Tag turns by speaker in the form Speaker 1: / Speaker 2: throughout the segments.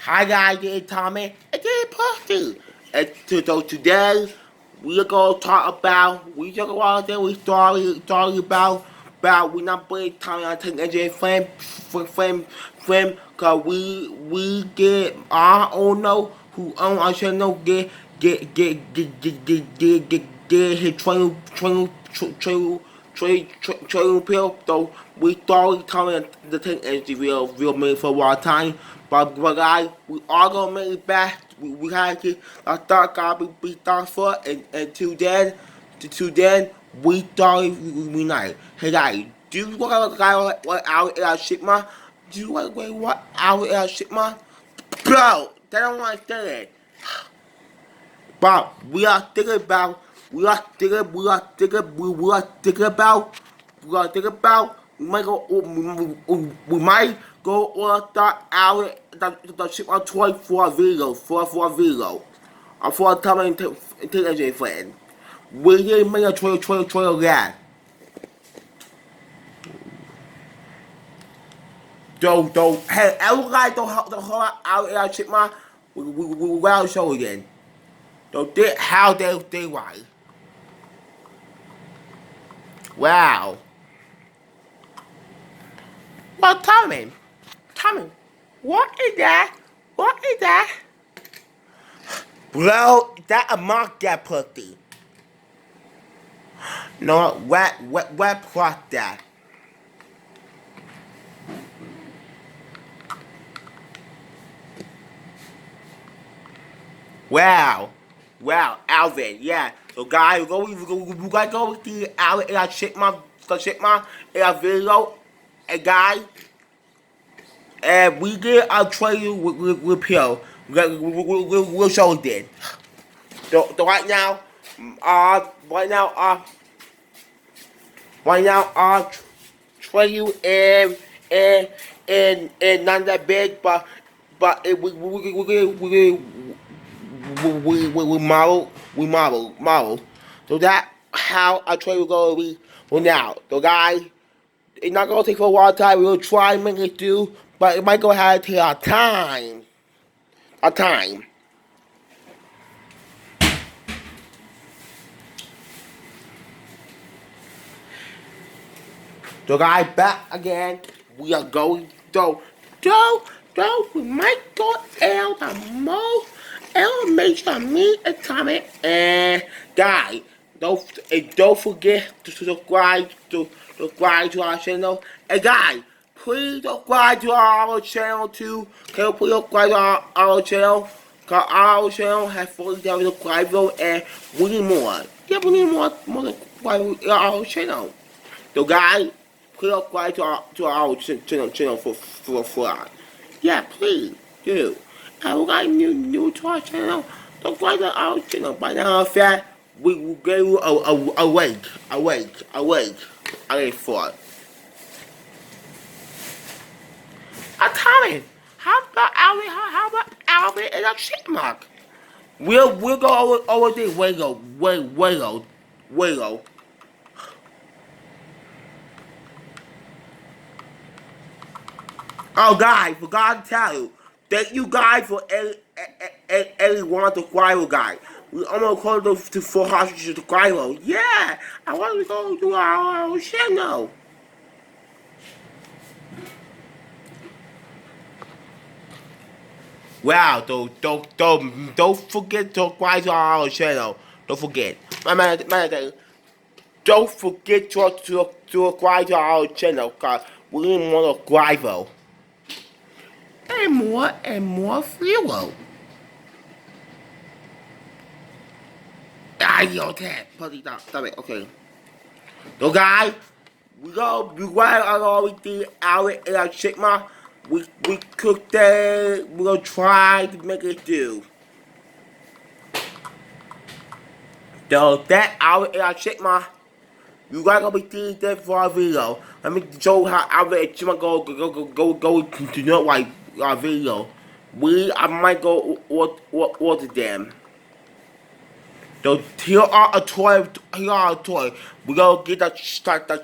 Speaker 1: Hi guys, it's Tommy. It's Pussy. And so today we're gonna talk about we we not playing Tommy on Take NJ Flame cause we get I don't know who own our channel get his training pill. So we thought Tommy the Take NJ real made for a while time. But guys, we all gonna make it back. We had to thought God be thoughtful and till then we thought we night. Hey guys, do you want to guy what our shipma? Do you want to what our shipma? Bro, they don't want to say it. But we are thinking about we are thinking we are thinking we are thinking about we are thinking about we might go on the ship on 24 video for video for a time and take a friend. We didn't make a trail again. Don't hey everybody don't hold out our ship man. We will show again. Don't think how they why. Wow. Well, Tommy, what is that? What is that? Bro, that a mock that pussy. No, what plot that? Wow, Alvin, yeah. So guys, we gotta go with the Alvin and I shit my in a video, a guy. And we did a trailer with Pio. We'll show it then. So right now, trailer and not that big, but we model. So that how our trailer will be. Well now, the guy. It's not gonna take for a while time. We'll try and make it do, but it might go ahead and take our time. Our time. So guys, back again. We are going we might go out the most animation me and Tommy and guys. Don't forget to subscribe to our channel. And guys, please subscribe to our channel too. Can you please subscribe to our channel? Cause our channel has 40,000 subscribers and we need more. Yeah, we need more subscribers on our channel. So guys, please subscribe to our channel for us. Yeah, please do. And we got new to our channel. Subscribe to our channel. By now, fat. We will give you awake for it. Tommy, how about Alvin and a chipmunk? We'll go over the Wago. Oh guys, forgot to tell you. Thank you guys for every one to Guido guy. We almost close to 400 to Guido. Yeah, I want to go to our channel. Wow, don't forget to subscribe to our channel. Don't forget. Don't forget to subscribe to our channel, cause we need more Guido. And more fuel. Okay, put it down. Stop it. Okay. So guys, we already our chickma. We cooked it. We're gonna try to make it do. So that our chickma. You guys gonna be seeing that for our video. Let me show how our chickma go to know like our video. I might go order them. So here are a toy. We gonna get the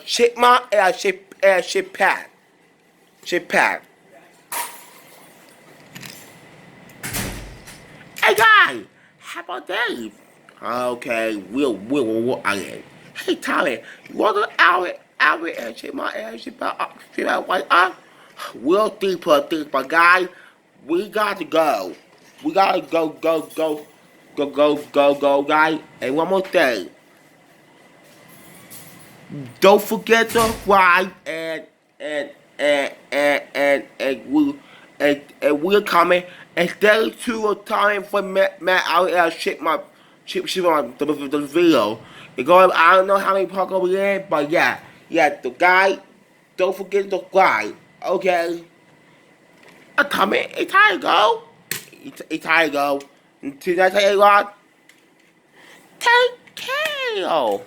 Speaker 1: chipmunk and a ship pad. Hey guy, how about Dave? Okay, we'll again. Hey Tommy, you want to out and check my ass about what up? We'll deeper guy. We got to go. We gotta go, guy. And one more thing. Don't forget to subscribe and we're coming and stay tuned time for Matt out ship on the video. Because I don't know how many parts we in, but yeah, the guy, don't forget to subscribe. Okay. Tommy, it's time to go. It's time to go. Until I tell you what, take care.